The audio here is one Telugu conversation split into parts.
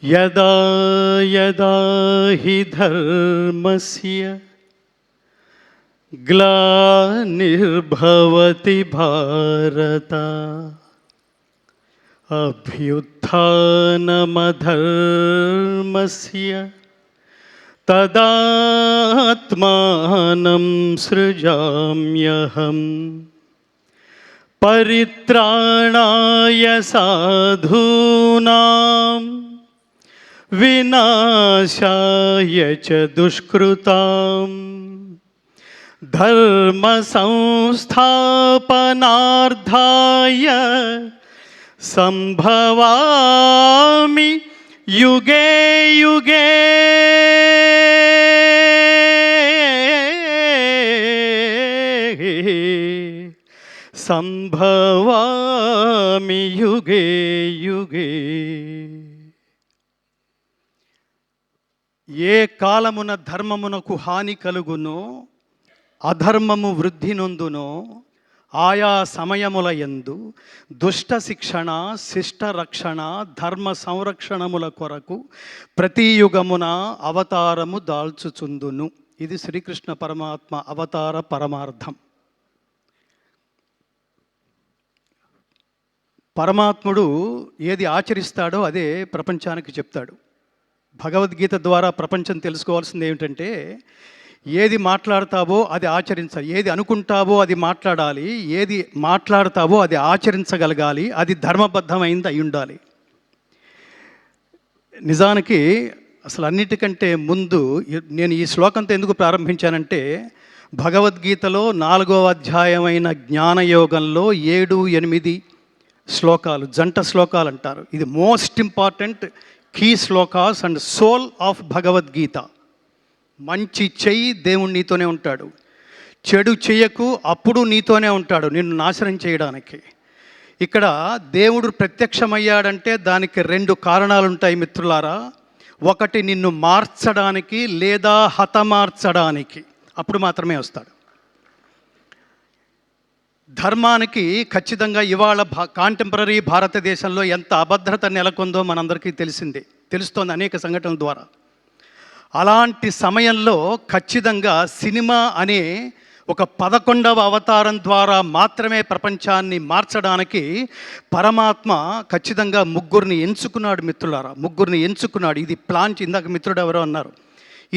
యదా యదా హి ధర్మస్య గ్లానిర్భవతి భారత అభ్యుత్థానమధర్మస్య తదాత్మానం సృజామ్యహం పరిత్రాణాయ సాధూనాం వినాశాయ చ దుష్కృతాం ధర్మ సంస్థాపనార్థాయ సంభవామి యుగే యుగే. సంభవామి యుగే యుగే. ఏ కాలమున ధర్మమునకు హాని కలుగునో అధర్మము వృద్ధి నొందునో ఆయా సమయముల యందు దుష్ట శిక్షణ శిష్ట రక్షణ ధర్మ సంరక్షణముల కొరకు ప్రతి యుగమున అవతారము దాల్చుచుందును. ఇది శ్రీకృష్ణ పరమాత్మ అవతార పరమార్థం. పరమాత్ముడు ఏది ఆచరిస్తాడో అదే ప్రపంచానికి చెప్తాడు. భగవద్గీత ద్వారా ప్రపంచం తెలుసుకోవాల్సింది ఏమిటంటే, ఏది మాట్లాడతావో అది ఆచరించాలి, ఏది అనుకుంటావో అది మాట్లాడాలి, ఏది మాట్లాడతావో అది ఆచరించగలగాలి, అది ధర్మబద్ధమైంది అయి ఉండాలి. నిజానికి అసలు అన్నిటికంటే ముందు నేను ఈ శ్లోకంతో ఎందుకు ప్రారంభించానంటే, భగవద్గీతలో 4వ అధ్యాయమైన జ్ఞానయోగంలో 7, 8 శ్లోకాలు, జంట శ్లోకాలు అంటారు. ఇది మోస్ట్ ఇంపార్టెంట్ కీ శ్లోకాస్ అండ్ సోల్ ఆఫ్ భగవద్గీత. మంచి చెయ్యి, దేవుడు నీతోనే ఉంటాడు. చెడు చెయ్యకు, అప్పుడు నీతోనే ఉంటాడు నిన్ను నాశనం చేయడానికి. ఇక్కడ దేవుడు ప్రత్యక్షమయ్యాడంటే దానికి 2 కారణాలు ఉంటాయి మిత్రులారా. ఒకటి నిన్ను మార్చడానికి లేదా హతమార్చడానికి, అప్పుడు మాత్రమే వస్తాడు. ధర్మానికి ఖచ్చితంగా ఇవాళ కాంటెంపరీ భారతదేశంలో ఎంత అభద్రత నెలకొందో మనందరికీ తెలుస్తోంది అనేక సంఘటనల ద్వారా. అలాంటి సమయంలో ఖచ్చితంగా సినిమా అనే ఒక 11వ అవతారం ద్వారా మాత్రమే ప్రపంచాన్ని మార్చడానికి పరమాత్మ ఖచ్చితంగా 3 ఎంచుకున్నాడు మిత్రులారా. 3 ఎంచుకున్నాడు. ఇది ప్లాన్, ఇందాక మిత్రుడు ఎవరో అన్నారు,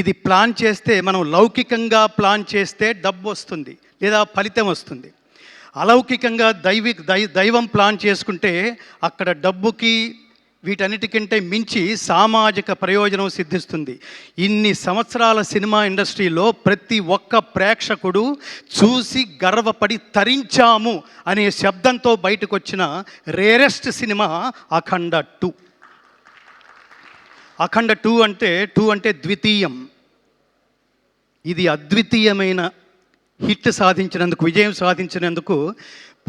ఇది ప్లాన్ చేస్తే, మనం లౌకికంగా ప్లాన్ చేస్తే డబ్బు వస్తుంది లేదా ఫలితం వస్తుంది. అలౌకికంగా దైవం ప్లాన్ చేసుకుంటే అక్కడ డబ్బుకి వీటన్నిటికంటే మించి సామాజిక ప్రయోజనం సిద్ధిస్తుంది. ఇన్ని సంవత్సరాల సినిమా ఇండస్ట్రీలో ప్రతి ఒక్క ప్రేక్షకుడు చూసి గర్వపడి తరించాము అనే శబ్దంతో బయటకు వచ్చిన రేరెస్ట్ సినిమా అఖండ 2. అఖండ 2 అంటే ద్వితీయం. ఇది అద్వితీయమైన హిట్ సాధించినందుకు, విజయం సాధించినందుకు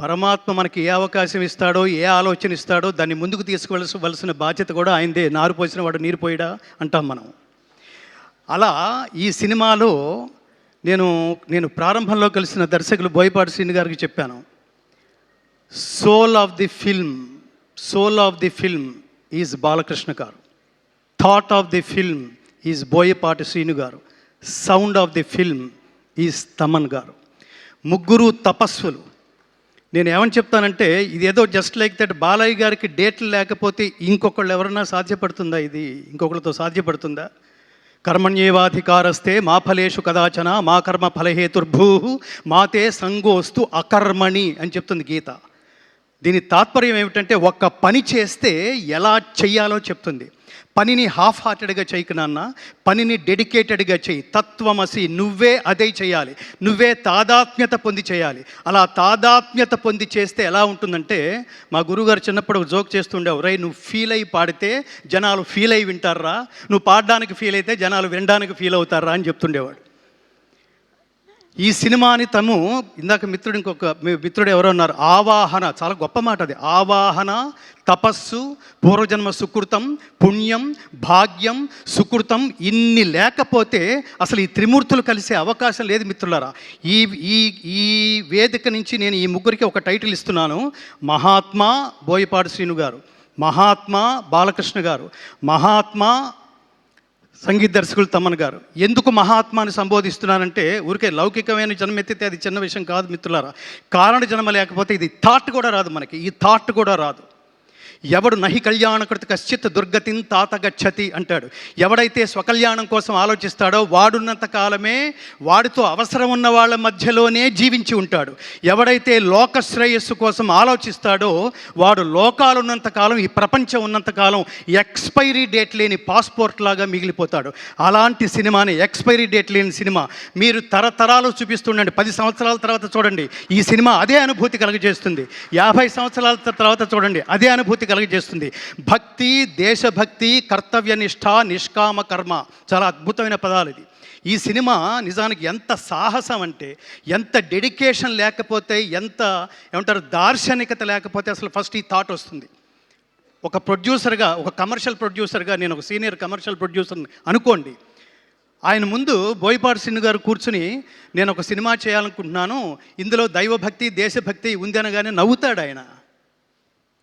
పరమాత్మ మనకి ఏ అవకాశం ఇస్తాడో, ఏ ఆలోచన ఇస్తాడో దాన్ని ముందుకు తీసుకువలసిన బాధ్యత కూడా ఆయనదే. నారు పోసిన వాడు నీరు పోయిడా అంటాం మనం. అలా ఈ సినిమాలో నేను ప్రారంభంలో కలిసిన దర్శకులు బోయపాటి శ్రీను గారికి చెప్పాను, soul of the film is Balakrishna garu, thought of the film is Boyapati Srinu garu, sound of the film is Thaman garu. 3 తపస్సులు. నేను ఏమని చెప్తానంటే, ఇది ఏదో జస్ట్ లైక్ దట్ బాలయ్య గారికి డేట్లు లేకపోతే ఇంకొకళ్ళు ఎవరన్నా సాధ్యపడుతుందా? ఇది ఇంకొకరితో సాధ్యపడుతుందా? కర్మణ్యేవాధికారస్తే మా ఫలేషు కదాచన మా కర్మ ఫలహేతుర్భూ మాతే సంగోస్తు అకర్మణి అని చెప్తుంది గీత. దీని తాత్పర్యం ఏమిటంటే, ఒక్క పని చేస్తే ఎలా చెయ్యాలో చెప్తుంది. పనిని హాఫ్ హార్టెడ్గా చేయకు నాన్న, పనిని డెడికేటెడ్గా చేయి. తత్వమసి, నువ్వే అదే చేయాలి, నువ్వే తాదాత్మ్యత పొంది చేయాలి. అలా తాదాత్మ్యత పొంది చేస్తే ఎలా ఉంటుందంటే, మా గురువుగారు చిన్నప్పుడు జోక్ చేస్తుండేవారు, రై నువ్వు ఫీల్ అయ్యి పాడితే జనాలు ఫీల్ అయ్యి వింటారా, నువ్వు పాడడానికి ఫీల్ అయితే జనాలు వినడానికి ఫీల్ అవుతారా అని చెప్తుండేవాడు. ఈ సినిమాని ఇందాక ఇంకొక మిత్రుడు ఎవరో ఉన్నారు, ఆవాహన, చాలా గొప్ప మాట అది. ఆవాహన, తపస్సు, పూర్వజన్మ సుకృతం, పుణ్యం, భాగ్యం, సుకృతం, ఇన్ని లేకపోతే అసలు ఈ త్రిమూర్తులు కలిసే అవకాశం లేదు మిత్రులారా. ఈ ఈ ఈ వేదిక నుంచి నేను ఈ 3కి ఒక టైటిల్ ఇస్తున్నాను. మహాత్మా బోయపాటి శ్రీను గారు, మహాత్మా బాలకృష్ణ గారు, మహాత్మా సంగీత దర్శకులు తమ్మన్ గారు. ఎందుకు మహాత్మాని సంబోధిస్తున్నానంటే ఊరికే లౌకికమైన జన్మ ఎత్తితే అది చిన్న విషయం కాదు మిత్రులారా. కారణ జన్మ లేకపోతే ఇది థాట్ కూడా రాదు, మనకి ఈ థాట్ కూడా రాదు. ఎవడు నహి కళ్యాణకృత కశ్చిత్ దుర్గతిని తాత గచ్చతి అంటాడు. ఎవడైతే స్వకల్యాణం కోసం ఆలోచిస్తాడో వాడున్నంత కాలమే వాడితో అవసరం ఉన్న వాళ్ళ మధ్యలోనే జీవించి ఉంటాడు. ఎవడైతే లోక శ్రేయస్సు కోసం ఆలోచిస్తాడో వాడు లోకాలున్నంత కాలం, ఈ ప్రపంచం ఉన్నంతకాలం ఎక్స్పైరీ డేట్ లేని పాస్పోర్ట్ లాగా మిగిలిపోతాడు. అలాంటి సినిమాని, ఎక్స్పైరీ డేట్ లేని సినిమా మీరు తరతరాలు చూపిస్తుండండి. 10 సంవత్సరాల తర్వాత చూడండి, ఈ సినిమా అదే అనుభూతి కలుగజేస్తుంది. 50 సంవత్సరాల తర్వాత చూడండి, అదే అనుభూతి కలుగజేస్తుంది. భక్తి, దేశభక్తి, కర్తవ్యనిష్ట, నిష్కామ కర్మ, చాలా అద్భుతమైన పదాలు ఇది. ఈ సినిమా నిజానికి ఎంత సాహసం అంటే, ఎంత డెడికేషన్ లేకపోతే, ఎంత ఏమంటారు దార్శనికత లేకపోతే అసలు ఫస్ట్ ఈ థాట్ వస్తుంది. ఒక ప్రొడ్యూసర్గా, ఒక కమర్షియల్ ప్రొడ్యూసర్గా, నేను ఒక సీనియర్ కమర్షియల్ ప్రొడ్యూసర్ని అనుకోండి, ఆయన ముందు బోయపాటి శ్రీను గారు కూర్చుని నేను ఒక సినిమా చేయాలనుకుంటున్నాను, ఇందులో దైవభక్తి, దేశభక్తి ఉంది అనగానే నవ్వుతాడు ఆయన.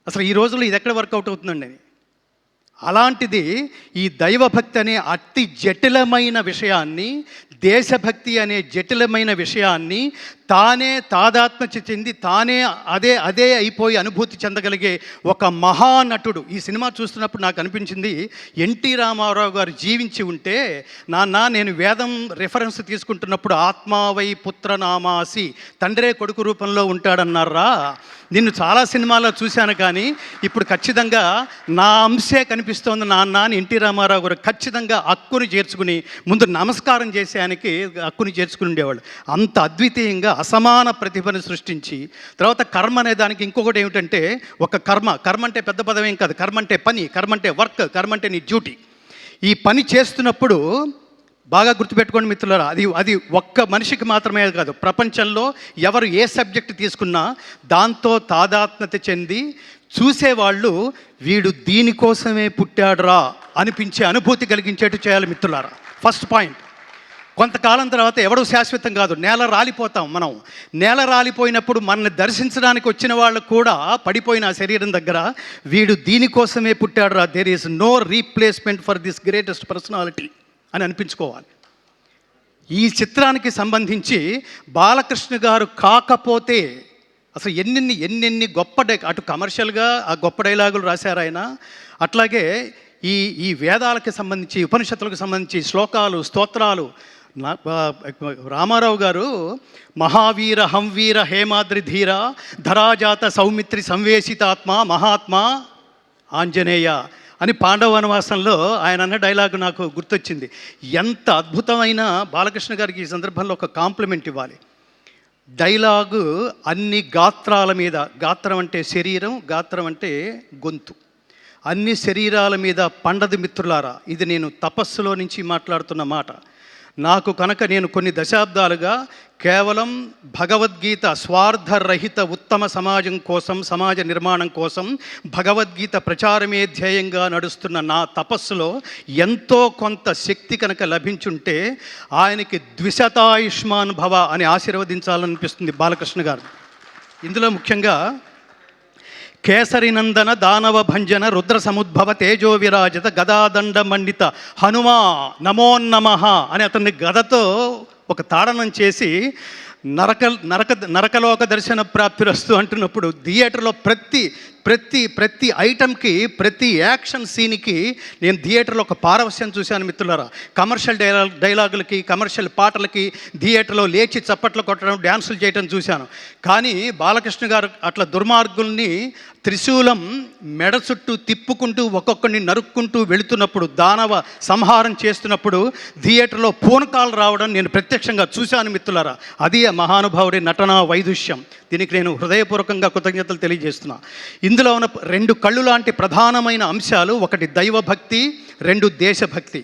అసలు ఈ రోజుల్లో ఇది ఎక్కడ వర్కౌట్ అవుతుందండి అని. అలాంటిది ఈ దైవభక్తి అనే అతి జటిలమైన విషయాన్ని, దేశభక్తి అనే జటిలమైన విషయాన్ని తానే తాదాత్మ్య చెంది తానే అదే అయిపోయి అనుభూతి చెందగలిగే ఒక మహానటుడు. ఈ సినిమా చూస్తున్నప్పుడు నాకు అనిపించింది, ఎన్టీ రామారావు గారు జీవించి ఉంటే, నాన్న నేను వేదం రిఫరెన్స్ తీసుకుంటున్నప్పుడు ఆత్మావై పుత్రనామాసి, తండ్రే కొడుకు రూపంలో ఉంటాడన్నారా, నిన్ను చాలా సినిమాల్లో చూశాను కానీ ఇప్పుడు ఖచ్చితంగా నా అంశే కనిపిస్తోంది నాన్న అని ఎన్టీ రామారావు గారు ఖచ్చితంగా హక్కుని చేర్చుకుని ముందు నమస్కారం చేసేయానికి హక్కుని చేర్చుకుని ఉండేవాళ్ళు. అంత అద్వితీయంగా అసమాన ప్రతిభను సృష్టించి, తర్వాత కర్మ అనే దానికి ఇంకొకటి ఏమిటంటే, ఒక కర్మ అంటే పెద్ద పదవేం కాదు, కర్మ అంటే పని, కర్మ అంటే వర్క్, కర్మ అంటే నీ డ్యూటీ. ఈ పని చేస్తున్నప్పుడు బాగా గుర్తుపెట్టుకోండి మిత్రులారా, అది ఒక్క మనిషికి మాత్రమే కాదు, ప్రపంచంలో ఎవరు ఏ సబ్జెక్ట్ తీసుకున్నా దాంతో తాదాత్మ్యత చెంది చూసేవాళ్ళు వీడు దీనికోసమే పుట్టాడురా అనిపించే అనుభూతి కలిగించేట్టు చేయాలి మిత్రులారా. First point. కొంతకాలం తర్వాత ఎవడో శాశ్వతం కాదు, నేల రాలిపోతాం మనం. నేల రాలిపోయినప్పుడు మనల్ని దర్శించడానికి వచ్చిన వాళ్ళు కూడా పడిపోయిన శరీరం దగ్గర వీడు దీనికోసమే పుట్టాడురా, there is no replacement for this greatest personality అని అనిపించుకోవాలి. ఈ చిత్రానికి సంబంధించి బాలకృష్ణ గారు కాకపోతే అసలు ఎన్నెన్ని గొప్ప అటు కమర్షియల్గా ఆ గొప్ప డైలాగులు రాశారు ఆయన. అట్లాగే ఈ వేదాలకు సంబంధించి, ఉపనిషత్తులకు సంబంధించి శ్లోకాలు, స్తోత్రాలు. రామారావు గారు మహావీర హంవీర హేమాద్రి ధీర ధరాజాత సౌమిత్రి సంవేశితాత్మ మహాత్మా ఆంజనేయ అని పాండవ వనవాసంలో ఆయన అన్న డైలాగు నాకు గుర్తొచ్చింది. ఎంత అద్భుతమైన, బాలకృష్ణ గారికి ఈ సందర్భంలో ఒక కాంప్లిమెంట్ ఇవ్వాలి. డైలాగు అన్ని గాత్రాల మీద, గాత్రం అంటే శరీరం, గాత్రం అంటే గొంతు, అన్ని శరీరాల మీద పండదు మిత్రులారా. ఇది నేను తపస్సులో నుంచి మాట్లాడుతున్న మాట. నాకు కనుక నేను కొన్ని దశాబ్దాలుగా కేవలం భగవద్గీత స్వార్థరహిత ఉత్తమ సమాజం కోసం, సమాజ నిర్మాణం కోసం భగవద్గీత ప్రచారమే ధ్యేయంగా నడుస్తున్న నా తపస్సులో ఎంతో కొంత శక్తి కనుక లభించుంటే ఆయనకి ద్విశతాయుష్మాన్ భవ అని ఆశీర్వదించాలనిపిస్తుంది బాలకృష్ణ గారు. ఇందులో ముఖ్యంగా కేసరినందన దానవ భంజన రుద్ర సముద్భవ తేజో విరాజిత గదాదండ మండిత హనుమా నమోన్నమః అని అతన్ని గదతో ఒక తాడనం చేసి నరకలోక దర్శన ప్రాప్తిరస్తు అంటున్నప్పుడు థియేటర్లో ప్రతి ఐటమ్కి, ప్రతి యాక్షన్ సీన్కి నేను థియేటర్లో ఒక పారవశ్యం చూశాను మిత్రులారా. కమర్షియల్ డైలాగులకి, కమర్షియల్ పాటలకి థియేటర్లో లేచి చప్పట్లు కొట్టడం, డ్యాన్సులు చేయడం చూశాను. కానీ బాలకృష్ణ గారు అట్లా దుర్మార్గుల్ని త్రిశూలం మెడ చుట్టూ తిప్పుకుంటూ ఒక్కొక్కడిని నరుక్కుంటూ వెళుతున్నప్పుడు, దానవ సంహారం చేస్తున్నప్పుడు థియేటర్లో పూనకాలు రావడం నేను ప్రత్యక్షంగా చూశాను మిత్రులారా. అది మహానుభావుడి నటనా వైదుష్యం. దీనికి నేను హృదయపూర్వకంగా కృతజ్ఞతలు తెలియజేస్తున్నా. ఇందులో ఉన్న 2 కళ్ళు లాంటి ప్రధానమైన అంశాలు, ఒకటి దైవభక్తి, 2 దేశభక్తి.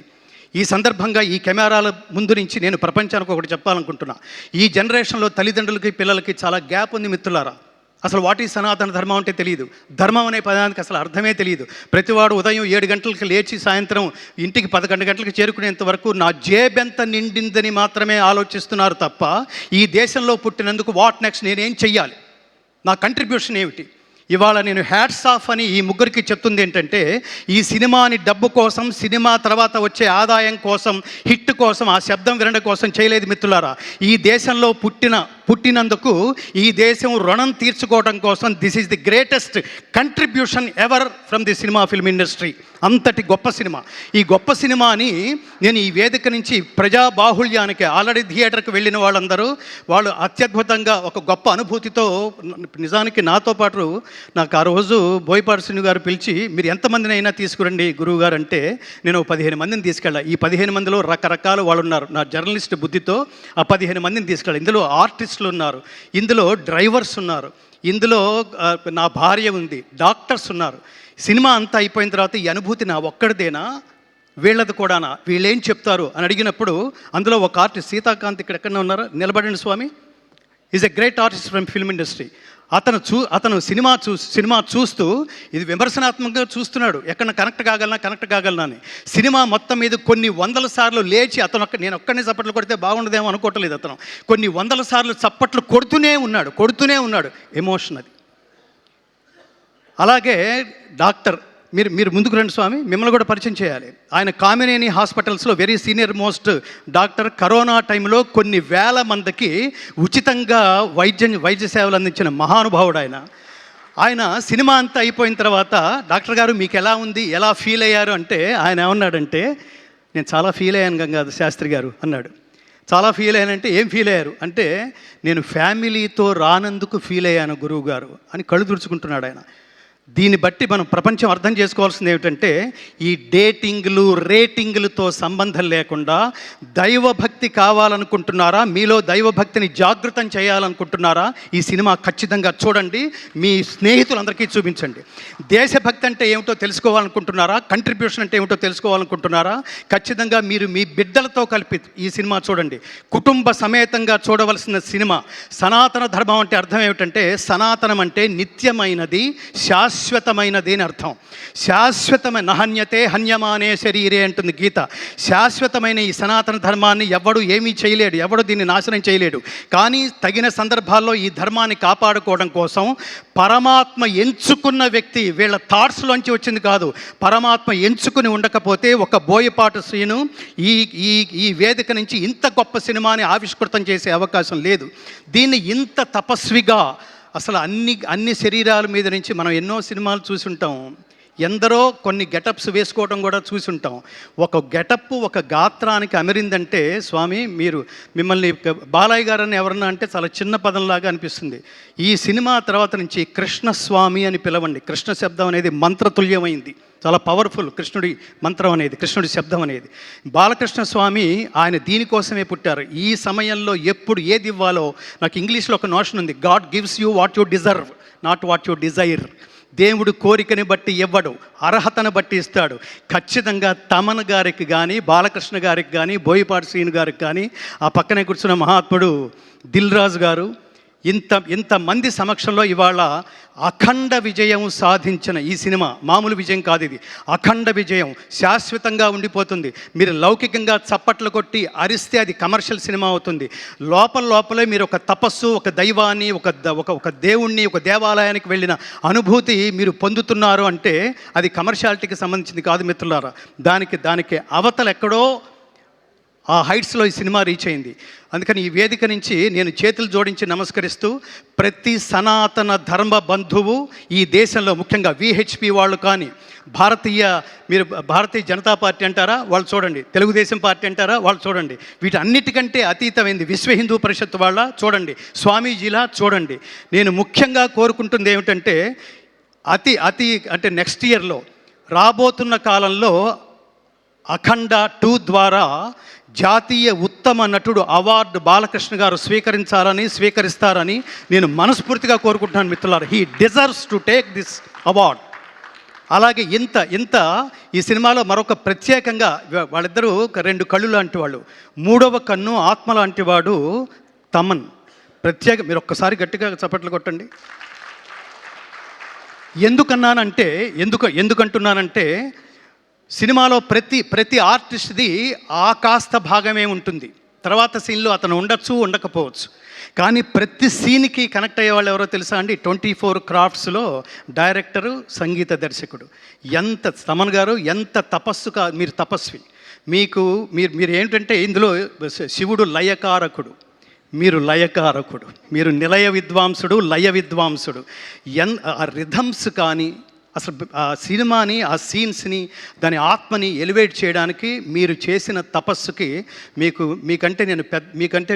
ఈ సందర్భంగా ఈ కెమెరాల ముందు నుంచి నేను ప్రపంచానికి ఒకటి చెప్పాలనుకుంటున్నా. ఈ జనరేషన్లో తల్లిదండ్రులకి, పిల్లలకి చాలా గ్యాప్ ఉంది మిత్రులారా. అసలు వాట్ ఈ సనాతన ధర్మం అంటే తెలియదు. ధర్మం అనే పదానికి అసలు అర్థమే తెలియదు. ప్రతివాడు ఉదయం 7 గంటలకు లేచి సాయంత్రం ఇంటికి 11 గంటలకు చేరుకునేంత వరకు నా జేబెంత నిండిందని మాత్రమే ఆలోచిస్తున్నారు తప్ప, ఈ దేశంలో పుట్టినందుకు వాట్ నెక్స్ట్, నేనేం చెయ్యాలి, నా కంట్రిబ్యూషన్ ఏమిటి, ఇవాళ నేను హ్యాట్స్ ఆఫ్ అని ఈ ముగ్గురికి చెప్తుంది ఏంటంటే, ఈ సినిమాని డబ్బు కోసం, సినిమా తర్వాత వచ్చే ఆదాయం కోసం, హిట్ కోసం, ఆ శబ్దం వినడం కోసం చేయలేదు మిత్రులారా. ఈ దేశంలో పుట్టినందుకు ఈ దేశం రుణం తీర్చుకోవడం కోసం this is the greatest contribution ever from the cinema film industry. అంతటి గొప్ప సినిమా. ఈ గొప్ప సినిమాని నేను ఈ వేదిక నుంచి ప్రజాబాహుళ్యానికి, ఆల్రెడీ థియేటర్కి వెళ్ళిన వాళ్ళందరూ వాళ్ళు అత్యద్భుతంగా ఒక గొప్ప అనుభూతితో, నిజానికి నాతో పాటు నాకు ఆ రోజు బోయపాటి శ్రీను గారు పిలిచి, మీరు ఎంతమందిని అయినా తీసుకురండి గురువు గారు అంటే, నేను 15 మందిని తీసుకెళ్ళా. ఈ 15 మందిలో రకరకాల వాళ్ళు ఉన్నారు. నా జర్నలిస్ట్ బుద్ధితో ఆ 15 మందిని తీసుకెళ్ళా. ఇందులో ఆర్టిస్టులు ఉన్నారు, ఇందులో డ్రైవర్స్ ఉన్నారు, ఇందులో నా భార్య ఉంది, డాక్టర్స్ ఉన్నారు. సినిమా అంతా అయిపోయిన తర్వాత ఈ అనుభూతి నా ఒక్కడిదేనా, వీళ్ళది కూడానా, వీళ్ళేం చెప్తారు అని అడిగినప్పుడు, అందులో ఒక ఆర్టిస్ట్ సీతాకాంత్ ఇక్కడ ఎక్కడనే ఉన్నారు, నిలబడండి స్వామి, is a great artist from film industry. అతను సినిమా చూస్తూ ఇది విమర్శనాత్మకంగా చూస్తున్నాడు, ఎక్కడ కనెక్ట్ కాగలనా అని. సినిమా మొత్తం మీద కొన్ని వందల సార్లు లేచి నేను ఒక్కడిని చప్పట్లు కొడితే బాగుండదేమో అనుకోవట్లేదు. అతను కొన్ని వందల సార్లు చప్పట్లు కొడుతూనే ఉన్నాడు. ఎమోషన్ అది. అలాగే డాక్టర్, మీరు ముందుకు రండి స్వామి, మిమ్మల్ని కూడా పరిచయం చేయాలి. ఆయన కామినేని హాస్పిటల్స్లో very senior most doctor. Corona టైంలో కొన్ని వేల మందికి ఉచితంగా వైద్య సేవలు అందించిన మహానుభావుడు ఆయన సినిమా అంతా అయిపోయిన తర్వాత, డాక్టర్ గారు మీకు ఎలా ఉంది, ఎలా ఫీల్ అయ్యారు అంటే, ఆయన ఏమన్నాడంటే, నేను చాలా ఫీల్ అయ్యాను గంగాధర్ శాస్త్రి గారు అన్నాడు. చాలా ఫీల్ అయ్యానంటే, ఏం ఫీల్ అయ్యారు అంటే, నేను ఫ్యామిలీతో రానందుకు ఫీల్ అయ్యాను గురువు గారు అని కళ్ళు తుడుచుకుంటున్నాడు ఆయన. దీన్ని బట్టి మనం ప్రపంచం అర్థం చేసుకోవాల్సింది ఏమిటంటే, ఈ డేటింగ్లు రేటింగ్లతో సంబంధం లేకుండా దైవభక్తి కావాలనుకుంటున్నారా, మీలో దైవభక్తిని జాగృతం చేయాలనుకుంటున్నారా, ఈ సినిమా ఖచ్చితంగా చూడండి, మీ స్నేహితులందరికీ చూపించండి. దేశభక్తి అంటే ఏమిటో తెలుసుకోవాలనుకుంటున్నారా, కంట్రిబ్యూషన్ అంటే ఏమిటో తెలుసుకోవాలనుకుంటున్నారా, ఖచ్చితంగా మీరు మీ బిడ్డలతో కలిపి ఈ సినిమా చూడండి. కుటుంబ సమేతంగా చూడవలసిన సినిమా. సనాతన ధర్మం అంటే అర్థం ఏమిటంటే, సనాతనం అంటే నిత్యమైనది, శాశ్వతమైనది అని అర్థం. శాశ్వతమైన నహన్యతే హన్యమానే శరీరే అంటుంది గీత. శాశ్వతమైన ఈ సనాతన ధర్మాన్ని ఎవడు ఏమీ చేయలేడు, ఎవడు దీన్ని నాశనం చేయలేడు. కానీ తగిన సందర్భాల్లో ఈ ధర్మాన్ని కాపాడుకోవడం కోసం పరమాత్మ ఎంచుకున్న వ్యక్తి, వీళ్ళ థాట్స్లోంచి వచ్చింది కాదు, పరమాత్మ ఎంచుకుని ఉండకపోతే ఒక బోయపాటి శ్రీను ఈ వేదిక నుంచి ఇంత గొప్ప సినిమాని ఆవిష్కృతం చేసే అవకాశం లేదు. దీన్ని ఇంత తపస్విగా, అసలు అన్ని శరీరాల మీద నుంచి మనం ఎన్నో సినిమాలు చూసుంటాం, ఎందరో కొన్ని గెటప్స్ వేసుకోవడం కూడా చూసుంటాం. ఒక గెటప్ ఒక గాత్రానికి అమరిందంటే, స్వామి మిమ్మల్ని బాలయ్య గారని ఎవరన్నా అంటే చాలా చిన్న పదంలాగా అనిపిస్తుంది. ఈ సినిమా తర్వాత నుంచి కృష్ణస్వామి అని పిలవండి. కృష్ణ శబ్దం అనేది మంత్రతుల్యమైంది, చాలా పవర్ఫుల్. కృష్ణుడి మంత్రం అనేది, కృష్ణుడి శబ్దం అనేది. బాలకృష్ణ స్వామి ఆయన దీనికోసమే పుట్టారు. ఈ సమయంలో ఎప్పుడు ఏది ఇవ్వాలో, నాకు ఇంగ్లీష్లో ఒక నోషన్ ఉంది, God gives you what you deserve, not what you Dzire. దేవుడు కోరికని బట్టి ఇవ్వడు, అర్హతను బట్టి ఇస్తాడు. ఖచ్చితంగా తమన్ గారికి కానీ, బాలకృష్ణ గారికి కానీ, బోయపాటి శ్రీను గారికి కానీ, ఆ పక్కనే కూర్చున్న మహాత్ముడు దిల్ రాజు గారు, ఇంతమంది సమక్షంలో ఇవాళ అఖండ విజయం సాధించిన ఈ సినిమా మామూలు విజయం కాదు, ఇది అఖండ విజయం, శాశ్వతంగా ఉండిపోతుంది. మీరు లౌకికంగా చప్పట్లు కొట్టి అరిస్తే అది కమర్షియల్ సినిమా అవుతుంది. లోపలే మీరు ఒక తపస్సు, ఒక దైవాన్ని, ఒక దేవుణ్ణి, ఒక దేవాలయానికి వెళ్ళిన అనుభూతి మీరు పొందుతున్నారు అంటే అది కమర్షియాలిటీకి సంబంధించింది కాదు మిత్రులారా. దానికి అవతల ఎక్కడో ఆ హైట్స్లో ఈ సినిమా రీచ్ అయింది. అందుకని ఈ వేదిక నుంచి నేను చేతులు జోడించి నమస్కరిస్తూ, ప్రతి సనాతన ధర్మ బంధువు ఈ దేశంలో, ముఖ్యంగా విహెచ్పి వాళ్ళు కానీ, మీరు భారతీయ జనతా పార్టీ అంటారా వాళ్ళు చూడండి, తెలుగుదేశం పార్టీ అంటారా వాళ్ళు చూడండి, వీటన్నిటికంటే అతీతమైంది విశ్వ హిందూ పరిషత్ వాళ్ళ చూడండి, స్వామీజీలా చూడండి. నేను ముఖ్యంగా కోరుకుంటుంది ఏమిటంటే, అంటే నెక్స్ట్ ఇయర్లో రాబోతున్న కాలంలో అఖండ 2 ద్వారా జాతీయ ఉత్తమ నటుడు అవార్డు బాలకృష్ణ గారు స్వీకరిస్తారని నేను మనస్ఫూర్తిగా కోరుకుంటున్నాను మిత్రులారా. He deserves to take this award. అలాగే ఇంత ఈ సినిమాలో మరొక ప్రత్యేకంగా వాళ్ళిద్దరూ 2 కళ్ళు లాంటి వాళ్ళు, 3వ కన్ను ఆత్మ లాంటి వాడు తమన్. మీరు ఒక్కసారి గట్టిగా చప్పట్లు కొట్టండి. ఎందుకంటున్నానంటే, సినిమాలో ప్రతి ఆర్టిస్ట్ది ఆ కాస్త భాగమే ఉంటుంది. తర్వాత సీన్లో అతను ఉండొచ్చు, ఉండకపోవచ్చు. కానీ ప్రతి సీన్కి కనెక్ట్ అయ్యే వాళ్ళు ఎవరో తెలుసా అండి? 24 క్రాఫ్ట్స్లో డైరెక్టరు, సంగీత దర్శకుడు. ఎంత తమన్ గారు ఎంత తపస్సుగా, మీరు తపస్వి. మీరు ఏంటంటే ఇందులో శివుడు లయకారకుడు, మీరు లయకారకుడు, మీరు నిలయ విద్వాంసుడు, లయ విద్వాంసుడు. ఆ రిథమ్స్ కానీ అసలు ఆ సినిమాని, ఆ సీన్స్ని, దాని ఆత్మని ఎలివేట్ చేయడానికి మీరు చేసిన తపస్సుకి మీకంటే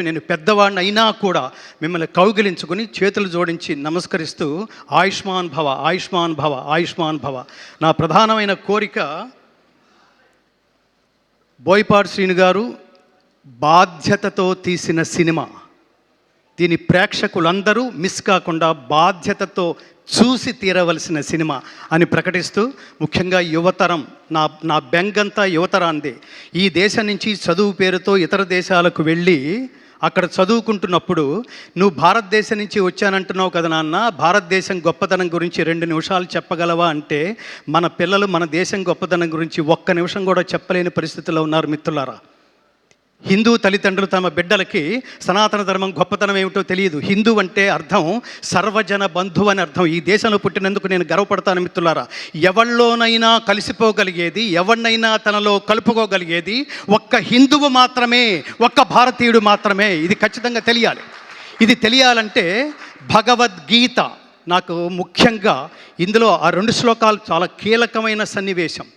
నేను పెద్దవాడిని అయినా కూడా మిమ్మల్ని కౌగిలించుకుని చేతులు జోడించి నమస్కరిస్తూ ఆయుష్మాన్ భవ, ఆయుష్మాన్ భవ, ఆయుష్మాన్ భవ. నా ప్రధానమైన కోరిక, బోయపాటి శ్రీను గారు బాధ్యతతో తీసిన సినిమా, దీని ప్రేక్షకులందరూ మిస్ కాకుండా బాధ్యతతో చూసి తీరవలసిన సినిమా అని ప్రకటిస్తూ, ముఖ్యంగా యువతరం, నా బెంగంతా యువతరాందే. ఈ దేశం నుంచి చదువు పేరుతో ఇతర దేశాలకు వెళ్ళి అక్కడ చదువుకుంటున్నప్పుడు, నువ్వు భారతదేశం నుంచి వచ్చానంటున్నావు కదా నాన్న, భారతదేశం గొప్పతనం గురించి 2 నిమిషాలు చెప్పగలవా అంటే, మన పిల్లలు మన దేశం గొప్పతనం గురించి 1 నిమిషం కూడా చెప్పలేని పరిస్థితిలో ఉన్నారు మిత్రులారా. హిందూ తల్లిదండ్రులు తమ బిడ్డలకి సనాతన ధర్మం గొప్పతనం ఏమిటో తెలియదు. హిందూ అంటే అర్థం సర్వజన బంధువు అని అర్థం. ఈ దేశంలో పుట్టినందుకు నేను గర్వపడతాను మిత్రులారా. ఎవరిలోనైనా కలిసిపోగలిగేది, ఎవరినైనా తనలో కలుపుకోగలిగేది ఒక్క హిందువు మాత్రమే, ఒక్క భారతీయుడు మాత్రమే. ఇది ఖచ్చితంగా తెలియాలి. ఇది తెలియాలంటే భగవద్గీత నాకు ముఖ్యంగా ఇందులో ఆ 2 శ్లోకాలు చాలా కీలకమైన సన్నివేశం.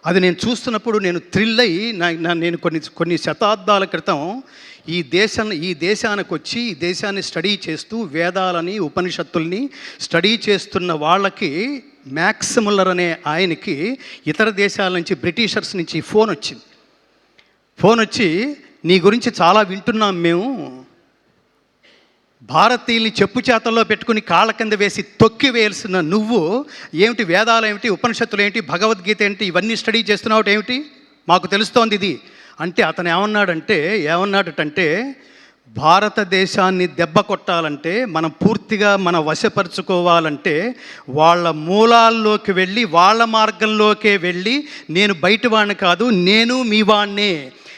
అది నేను చూస్తున్నప్పుడు నేను థ్రిల్ అయ్యి, నేను కొన్ని శతాబ్దాల క్రితం ఈ దేశానికి వచ్చి ఈ దేశాన్ని స్టడీ చేస్తూ వేదాలని, ఉపనిషత్తుల్ని స్టడీ చేస్తున్న వాళ్ళకి, మ్యాక్స్ ముల్లర్ అనే ఆయనకి ఇతర దేశాల నుంచి, బ్రిటిషర్స్ నుంచి ఫోన్ వచ్చి నీ గురించి చాలా వింటున్నాం మేము, భారతీయుల్ని చెప్పు చేతల్లో పెట్టుకుని కాళ్ళ కింద వేసి తొక్కి వేయాల్సిన నువ్వు ఏమిటి, వేదాలు ఏమిటి, ఉపనిషత్తులు ఏంటి, భగవద్గీత ఏంటి, ఇవన్నీ స్టడీ చేస్తున్నావు ఏమిటి, మాకు తెలుస్తోంది ఇది అంటే, అతను ఏమన్నాడటంటే భారతదేశాన్ని దెబ్బ కొట్టాలంటే, మనం పూర్తిగా వశపరుచుకోవాలంటే వాళ్ళ మూలాల్లోకి వెళ్ళి, వాళ్ళ మార్గంలోకే వెళ్ళి, నేను బయట వాడిని కాదు, నేను మీ వాణ్ణే.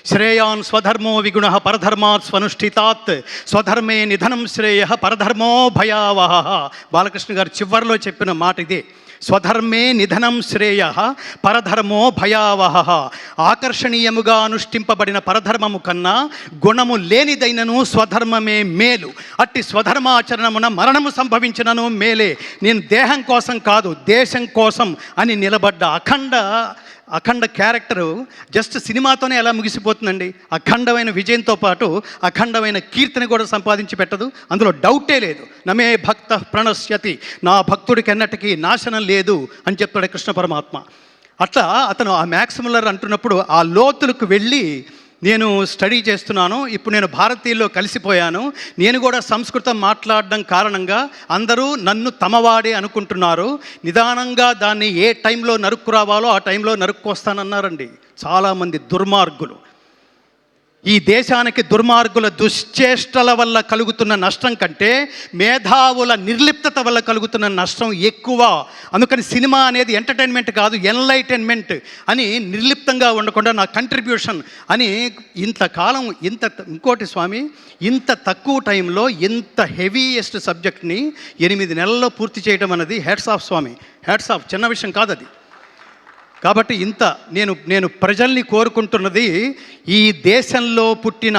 శ్రేయాన్ స్వధర్మో విగుణ పరధర్మాత్ స్వనుష్ఠితాత్ స్వధర్మే నిధనం శ్రేయ పరధర్మో భయావహ. బాలకృష్ణ గారు చివరిలో చెప్పిన మాట ఇదే. స్వధర్మే నిధనం శ్రేయ పరధర్మో భయావహ. ఆకర్షణీయముగా అనుష్ఠింపబడిన పరధర్మము కన్నా గుణము లేనిదైనను స్వధర్మమే మేలు. అట్టి స్వధర్మాచరణమున మరణము సంభవించినను మేలే. నేను దేహం కోసం కాదు, దేశం కోసం అని నిలబడ్డ అఖండ క్యారెక్టరు జస్ట్ సినిమాతోనే ఎలా ముగిసిపోతుందండి. అఖండమైన విజయంతో పాటు అఖండమైన కీర్తిని కూడా సంపాదించి పెట్టదు, అందులో డౌటే లేదు. నమే భక్త ప్రణశ్యతి, నా భక్తుడికి ఎన్నటికీ నాశనం లేదు అని చెప్తాడు కృష్ణ పరమాత్మ. అట్లా అతను ఆ మ్యాక్స్ ముల్లర్ అంటున్నప్పుడు ఆ లోతులకు వెళ్ళి నేను స్టడీ చేస్తున్నాను. ఇప్పుడు నేను భారతీయుల్లో కలిసిపోయాను. నేను కూడా సంస్కృతం మాట్లాడడం కారణంగా అందరూ నన్ను తమవాడే అనుకుంటున్నారు. నిదానంగా దాన్ని ఏ టైంలో నరుక్కు రావాలో ఆ టైంలో నరుక్కొస్తానన్నారండి చాలామంది దుర్మార్గులు. ఈ దేశానికి దుర్మార్గుల దుశ్చేష్టల వల్ల కలుగుతున్న నష్టం కంటే మేధావుల నిర్లిప్తత వల్ల కలుగుతున్న నష్టం ఎక్కువ. అందుకని సినిమా అనేది ఎంటర్టైన్మెంట్ కాదు, ఎన్లైటైన్మెంట్ అని నిర్లిప్తంగా ఉండకుండా నా కంట్రిబ్యూషన్ అని ఇంతకాలం ఇంకోటి స్వామి, ఇంత తక్కువ టైంలో ఇంత హెవీయెస్ట్ సబ్జెక్ట్ని 8 నెలల్లో పూర్తి చేయడం అనేది హ్యాట్స్ ఆఫ్ స్వామి, హ్యాట్స్ ఆఫ్. చిన్న విషయం కాదు అది. కాబట్టి నేను ప్రజల్ని కోరుకుంటున్నది, ఈ దేశంలో పుట్టిన,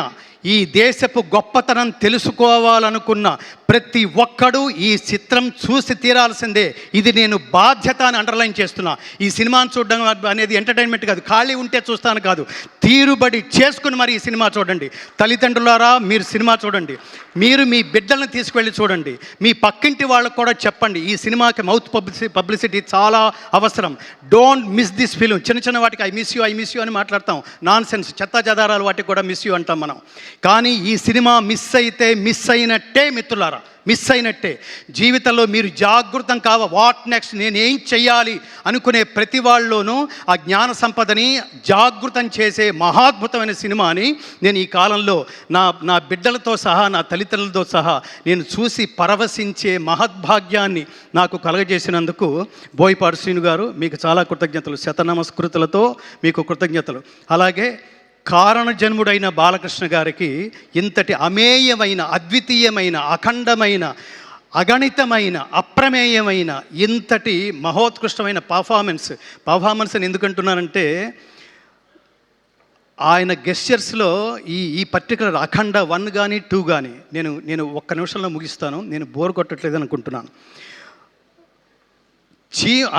ఈ దేశపు గొప్పతనం తెలుసుకోవాలనుకున్న ప్రతి ఒక్కడూ ఈ చిత్రం చూసి తీరాల్సిందే. ఇది నేను బాధ్యత అని అండర్లైన్ చేస్తున్నా. ఈ సినిమాను చూడడం అనేది ఎంటర్టైన్మెంట్ కాదు, ఖాళీ ఉంటే చూస్తాను కాదు, తీరుబడి చేసుకుని మరి ఈ సినిమా చూడండి. తల్లిదండ్రులారా, మీరు సినిమా చూడండి, మీరు మీ బిడ్డలను తీసుకువెళ్ళి చూడండి, మీ పక్కింటి వాళ్ళకు కూడా చెప్పండి. ఈ సినిమాకి మౌత్ పబ్లిసిటీ చాలా అవసరం. Don't miss this film. చిన్న వాటికి ఐ మిస్ యూ అని మాట్లాడతాం, నాన్ సెన్స్ చెత్త జదారాలు వాటికి కూడా మిస్ యూ అంటాం మనం. కానీ ఈ సినిమా మిస్ అయినట్టే మిత్రులారా, మిస్ అయినట్టే. జీవితంలో మీరు జాగృతం వాట్ నెక్స్ట్, నేనేం చెయ్యాలి అనుకునే ప్రతి వాళ్ళలోనూ ఆ జ్ఞాన సంపదని జాగృతం చేసే మహాద్భుతమైన సినిమాని నేను ఈ కాలంలో నా బిడ్డలతో సహా, నా తల్లిదండ్రులతో సహా నేను చూసి పరవశించే మహద్భాగ్యాన్ని నాకు కలగజేసినందుకు బోయపాటి శ్రీను గారు మీకు చాలా కృతజ్ఞతలు, శతనమస్కృతులతో మీకు కృతజ్ఞతలు. అలాగే కారణజన్ముడైన బాలకృష్ణ గారికి ఇంతటి అమేయమైన, అద్వితీయమైన, అఖండమైన, అగణితమైన, అప్రమేయమైన ఇంతటి మహోత్కృష్టమైన పర్ఫార్మెన్స్ అని ఎందుకంటున్నానంటే, ఆయన గెస్చర్స్లో ఈ పర్టికులర్ అఖండ 1 కానీ 2 కానీ నేను ఒక్క నిమిషంలో ముగిస్తాను, నేను బోర్ కొట్టట్లేదు అనుకుంటున్నాను.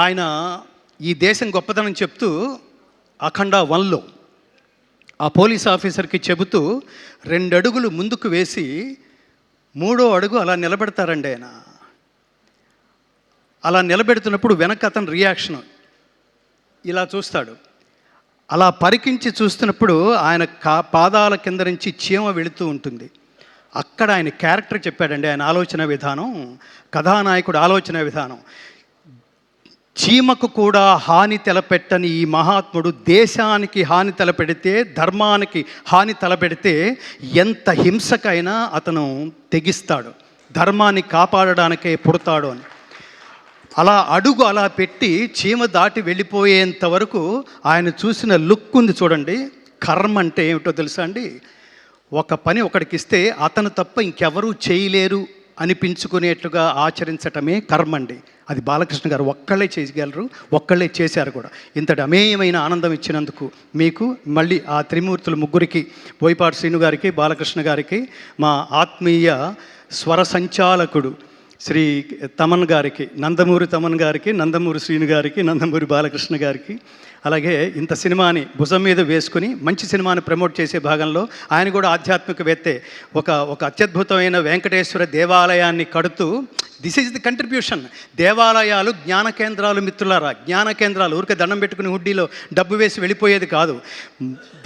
ఆయన ఈ దేశం గొప్పదనం చెప్తూ అఖండ 1లో ఆ పోలీస్ ఆఫీసర్కి చెబుతూ 2 అడుగులు ముందుకు వేసి 3వ అడుగు అలా నిలబెడతారండి. ఆయన అలా నిలబెడుతున్నప్పుడు వెనక అతని రియాక్షన్ ఇలా చూస్తాడు. అలా పరికించి చూస్తున్నప్పుడు ఆయన పాదాల కింద నుంచి చీమ వెళుతూ ఉంటుంది. అక్కడ ఆయన క్యారెక్టర్ చెప్పాడండి, ఆయన ఆలోచన విధానం, కథానాయకుడు ఆలోచన విధానం. చీమకు కూడా హాని తలపెట్టని ఈ మహాత్ముడు దేశానికి హాని తలపెడితే, ధర్మానికి హాని తలపెడితే ఎంత హింసకైనా అతను తెగిస్తాడు, ధర్మాన్ని కాపాడడానికే పుడతాడు అని. అలా అడుగు అలా పెట్టి చీమ దాటి వెళ్ళిపోయేంత వరకు ఆయన చూసిన లుక్ ఉంది చూడండి. కర్మ అంటే ఏమిటో తెలుసా అండి? ఒక పని ఒకడికి ఇస్తే అతను తప్ప ఇంకెవరూ చేయలేరు అనిపించుకునేట్లుగా ఆచరించటమే కర్మ అండి. అది బాలకృష్ణ గారు ఒక్కళ్ళే చేయగలరు, ఒక్కళ్ళే చేశారు కూడా. ఇంతటి అమేయమైన ఆనందం ఇచ్చినందుకు మీకు మళ్ళీ ఆ త్రిమూర్తులు ముగ్గురికి, బోయపాటి శ్రీను గారికి, బాలకృష్ణ గారికి, మా ఆత్మీయ స్వర సంచాలకుడు శ్రీ తమన్ గారికి, నందమూరి తమన్ గారికి, నందమూరి శ్రీను గారికి, నందమూరి బాలకృష్ణ గారికి, అలాగే ఇంత సినిమాని భుజం మీద వేసుకుని మంచి సినిమాని ప్రమోట్ చేసే భాగంలో ఆయన కూడా ఆధ్యాత్మికవేత్తే, ఒక అత్యద్భుతమైన వెంకటేశ్వర దేవాలయాన్ని కడుతూ, దిస్ ఈజ్ ది కంట్రిబ్యూషన్. దేవాలయాలు జ్ఞాన కేంద్రాలు మిత్రులారా, జ్ఞాన కేంద్రాలు. ఊరికే దండం పెట్టుకుని హుడ్డీలో డబ్బు వేసి వెళ్ళిపోయేది కాదు.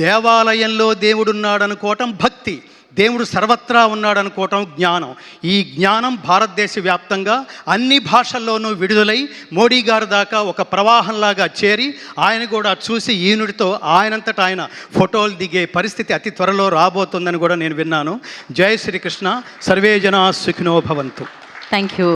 దేవాలయంలో దేవుడున్నాడు అనుకోవటం భక్తి, దేవుడు సర్వత్రా ఉన్నాడు అనుకోవటం జ్ఞానం. ఈ జ్ఞానం భారతదేశ వ్యాప్తంగా అన్ని భాషల్లోనూ విడుదలై మోడీ గారి దాకా ఒక ప్రవాహంలాగా చేరి ఆయన కూడా చూసి ఈనుడితో ఆయనంతటా ఆయన ఫోటోలు దిగే పరిస్థితి అతి త్వరలో రాబోతుందని కూడా నేను విన్నాను. జై శ్రీకృష్ణ. సర్వే జనా సుఖినో భవంతు. Thank you.